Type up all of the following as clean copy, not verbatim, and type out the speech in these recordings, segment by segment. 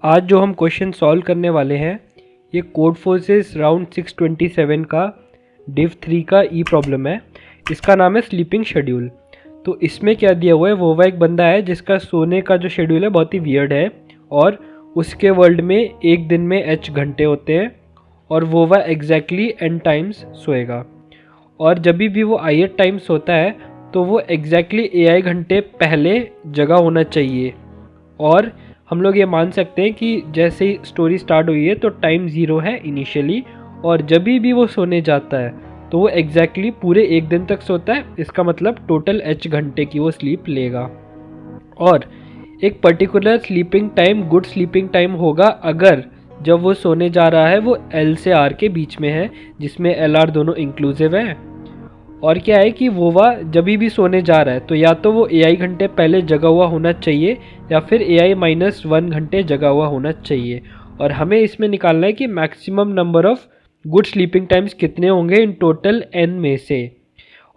आज जो हम क्वेश्चन सॉल्व करने वाले हैं ये कोड फोर्सेस राउंड 627 का डिव 3 का ई प्रॉब्लम है। इसका नाम है स्लीपिंग शेड्यूल। तो इसमें क्या दिया हुआ है, वो एक बंदा है जिसका सोने का जो शेड्यूल है बहुत ही वियर्ड है और उसके वर्ल्ड में एक दिन में h घंटे होते हैं और वो एग्जैक्टली n टाइम्स सोएगा और जब भी वो ith टाइम्स सोता है तो वो एग्जैक्टली ai घंटे पहले जगा होना चाहिए। और हम लोग ये मान सकते हैं कि जैसे ही स्टोरी स्टार्ट हुई है तो टाइम 0 है इनिशियली, और जब भी वो सोने जाता है तो वो एग्जैक्टली पूरे एक दिन तक सोता है। इसका मतलब टोटल h घंटे की वो स्लीप लेगा। और एक particular sleeping time good sleeping time होगा अगर जब वो सोने जा रहा है वो L से R के बीच में है, जिसमें LR दोनों इंक्लूसिव है। और क्या है कि वो जब भी सोने जा रहा है तो या तो वो AI घंटे पहले जगा हुआ होना चाहिए या फिर AI-1 घंटे जगा हुआ होना चाहिए। और हमें इसमें निकालना है कि maximum number of good sleeping times कितने होंगे इन टोटल n में से।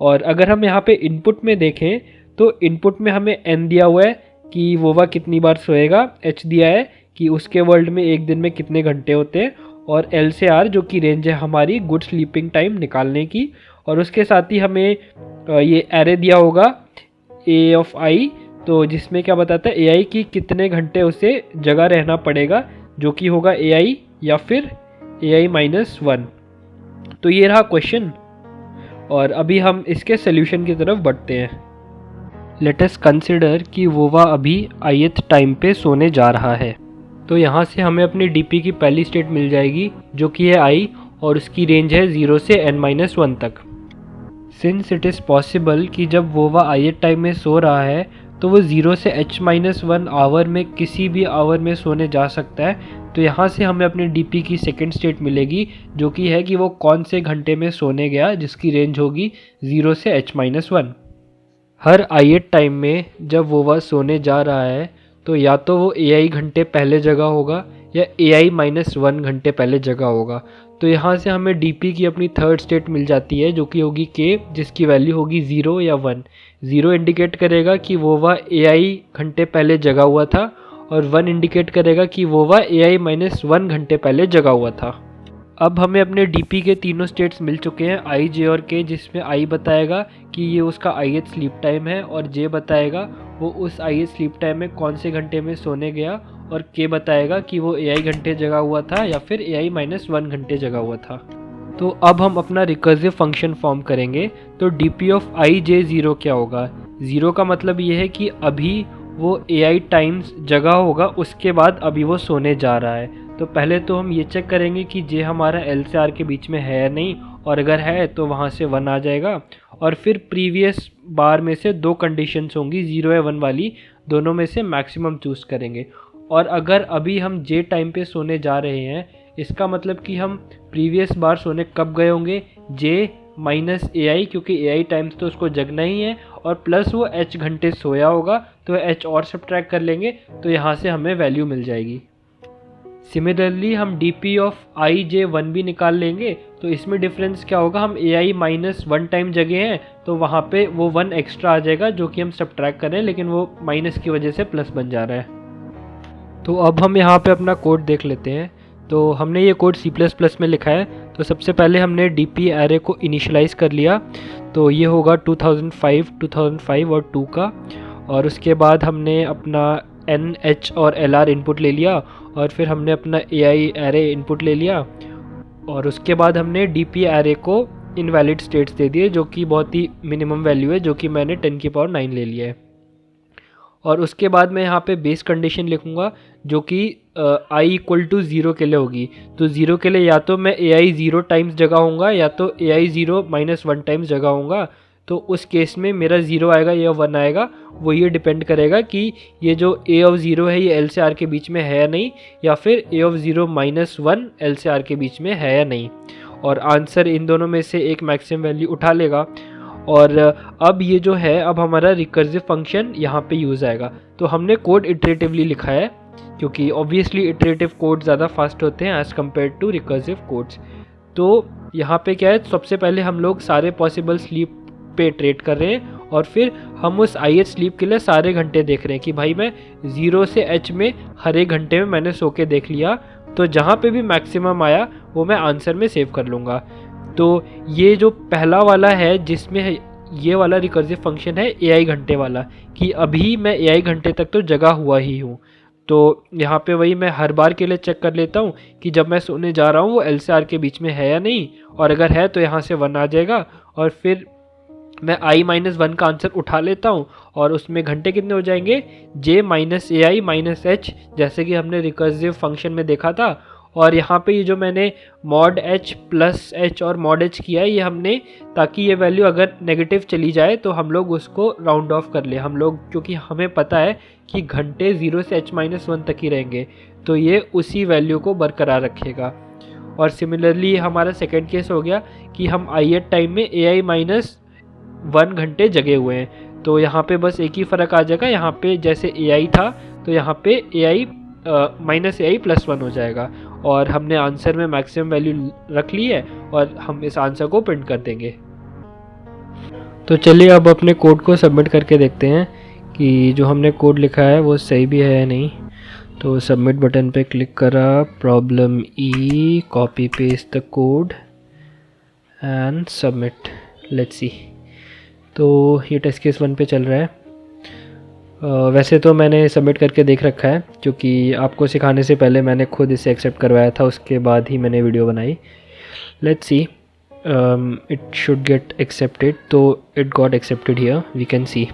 और अगर हम यहाँ पे इनपुट में देखें तो इनपुट में हमें n दिया हुआ है कि वो कितनी बार सोएगा, h दिया है कि उसके वर्ल्ड में एक दिन में कितने घंटे होते हैं, और L से R जो कि रेंज है हमारी गुड स्लीपिंग टाइम निकालने की। और उसके साथ ही हमें ये एरे दिया होगा A ऑफ I, तो जिसमें क्या बताता है AI की कितने घंटे उसे जगा रहना पड़ेगा, जो कि होगा AI या फिर AI-1। तो ये रहा क्वेश्चन और अभी हम इसके सोल्यूशन की तरफ बढ़ते हैं। लेट अस कंसिडर कि वो अभी ith टाइम पे सोने जा रहा है। तो यहाँ से हमें अपनी DP की पहली स्टेट मिल जाएगी जो कि है I और उसकी रेंज है 0 से n-1 तक। सिंस इट इज़ पॉसिबल कि जब वो ith टाइम में सो रहा है तो वो 0 से h-1 आवर में किसी भी आवर में सोने जा सकता है। तो यहाँ से हमें अपनी DP की सेकेंड स्टेट मिलेगी जो कि है कि वो कौन से घंटे में सोने गया, जिसकी रेंज होगी 0 से h-1। हर ith टाइम में जब वो सोने जा रहा है तो या तो वो AI घंटे पहले जगा होगा या AI-1 घंटे पहले जगा होगा। तो यहाँ से हमें DP की अपनी थर्ड स्टेट मिल जाती है जो कि होगी K, जिसकी वैल्यू होगी 0 या 1। 0 इंडिकेट करेगा कि वो AI घंटे पहले जगा हुआ था और 1 इंडिकेट करेगा कि वो AI-1 घंटे पहले जगा हुआ था। अब हमें अपने DP के तीनों स्टेट्स मिल चुके हैं I, J और K, जिसमें I बताएगा कि ये उसका ith स्लीप टाइम है और J बताएगा वो उस ith स्लीप टाइम में कौन से घंटे में सोने गया, और K बताएगा कि वो AI घंटे जगा हुआ था या फिर AI-1 घंटे जगा हुआ था। तो अब हम अपना रिकर्सिव फंक्शन फॉर्म करेंगे। तो DP ऑफ I J 0 क्या होगा? 0 का मतलब ये है कि अभी वो AI टाइम्स जगा होगा, उसके बाद अभी वो सोने जा रहा है। तो पहले तो हम ये चेक करेंगे कि J हमारा L से R के बीच में है या नहीं, और अगर है तो वहाँ से 1 आ जाएगा। और फिर प्रीवियस बार में से दो कंडीशंस होंगी 0 या 1 वाली, दोनों में से मैक्सिमम चूज़ करेंगे। और अगर अभी हम J टाइम पे सोने जा रहे हैं, इसका मतलब कि हम प्रीवियस बार सोने कब गए होंगे, J माइनस AI, क्योंकि AI टाइम्स तो उसको जगना ही है, और प्लस वो h घंटे सोया होगा तो h और सब्ट्रैक्ट कर लेंगे, तो यहाँ से हमें वैल्यू मिल जाएगी। सिमिलरली हम DP ऑफ I J 1 भी निकाल लेंगे। तो इसमें डिफरेंस क्या होगा, हम AI-1 टाइम जगह हैं तो वहाँ पे वो 1 एक्स्ट्रा आ जाएगा जो कि हम सब्ट्रैक्ट कर रहे हैं, लेकिन वो माइनस की वजह से प्लस बन जा रहा है। तो अब हम यहाँ पे अपना कोड देख लेते हैं। तो हमने ये कोड C++ में लिखा है। तो सबसे पहले हमने DP एरे को इनिशियलाइज़ कर लिया, तो ये होगा 2005 और 2 का। और उसके बाद हमने अपना N, H और LR इनपुट ले लिया, और फिर हमने अपना AI एरे इनपुट ले लिया, और उसके बाद हमने DP एरे को इनवैलिड स्टेट्स दे दिए जो कि बहुत ही मिनिमम वैल्यू है, जो कि मैंने 10⁹ ले लिया है। और उसके बाद मैं यहाँ पे बेस कंडीशन लिखूँगा जो कि I = 0 के लिए होगी। तो 0 के लिए या तो मैं AI 0 टाइम्स जगा होऊंगा या तो AI 0-1 टाइम्स जगा होऊंगा। तो उस केस में मेरा 0 आएगा या 1 आएगा, वो ये डिपेंड करेगा कि ये जो A ऑफ 0 है ये L से R के बीच में है या नहीं, या फिर A ऑफ 0-1 L से R के बीच में है या नहीं। और आंसर इन दोनों में से एक मैक्सिमम वैल्यू उठा लेगा। और अब ये जो है, अब हमारा रिकर्सिव फंक्शन यहाँ पे यूज़ आएगा। तो हमने कोड इटरेटिवली लिखा है क्योंकि ऑब्वियसली इटरेटिव कोड ज़्यादा फास्ट होते हैं as compared to recursive codes. तो यहाँ पे क्या है, सबसे पहले हम लोग सारे पॉसिबल स्लीप पे इटरेट कर रहे हैं और फिर हम उस IH स्लीप के लिए सारे घंटे देख रहे हैं कि भाई मैं 0 से H में हर एक घंटे में मैंने सो के देख लिया, तो जहाँ पे भी मैक्सिमम आया वो मैं आंसर में सेव कर लूँगा। तो ये जो पहला वाला है जिसमें ये वाला रिकर्सिव फंक्शन है AI घंटे वाला, कि अभी मैं AI घंटे तक तो जगा हुआ ही हूँ। तो यहाँ पे वही मैं हर बार के लिए चेक कर लेता हूँ कि जब मैं सोने जा रहा हूँ वो L से R के बीच में है या नहीं, और अगर है तो यहाँ से 1 आ जाएगा, और फिर मैं i-1 का आंसर उठा लेता हूँ और उसमें घंटे कितने हो जाएंगे, j minus AI minus h, जैसे कि हमने रिकर्सिव फंक्शन में देखा था। और यहाँ पे ये जो मैंने मॉड h प्लस h और मॉड h किया है ये हमने, ताकि ये वैल्यू अगर नेगेटिव चली जाए तो हम लोग उसको राउंड ऑफ कर ले हम लोग, क्योंकि हमें पता है कि घंटे 0 से h-1 तक ही रहेंगे, तो ये उसी वैल्यू को बरकरार रखेगा। और सिमिलरली हमारा सेकेंड केस हो गया कि हम ith टाइम में AI-1 घंटे जगे हुए हैं, तो यहाँ पे बस एक ही फ़र्क आ जाएगा, यहाँ पे जैसे AI था तो यहाँ पे AI माइनस AI प्लस 1 हो जाएगा, और हमने आंसर में मैक्सिमम वैल्यू रख ली है और हम इस आंसर को प्रिंट कर देंगे। तो चलिए अब अपने कोड को सबमिट करके देखते हैं कि जो हमने कोड लिखा है वो सही भी है या नहीं। तो सबमिट बटन पे क्लिक करा, problem E, copy paste the code and submit, let's see. तो ये टेस्ट केस 1 पे चल रहा है। वैसे तो मैंने सबमिट करके देख रखा है, क्योंकि आपको सिखाने से पहले मैंने खुद इसे एक्सेप्ट करवाया था, उसके बाद ही मैंने वीडियो बनाई। Let's see, it should get accepted, तो it got accepted here, we can C.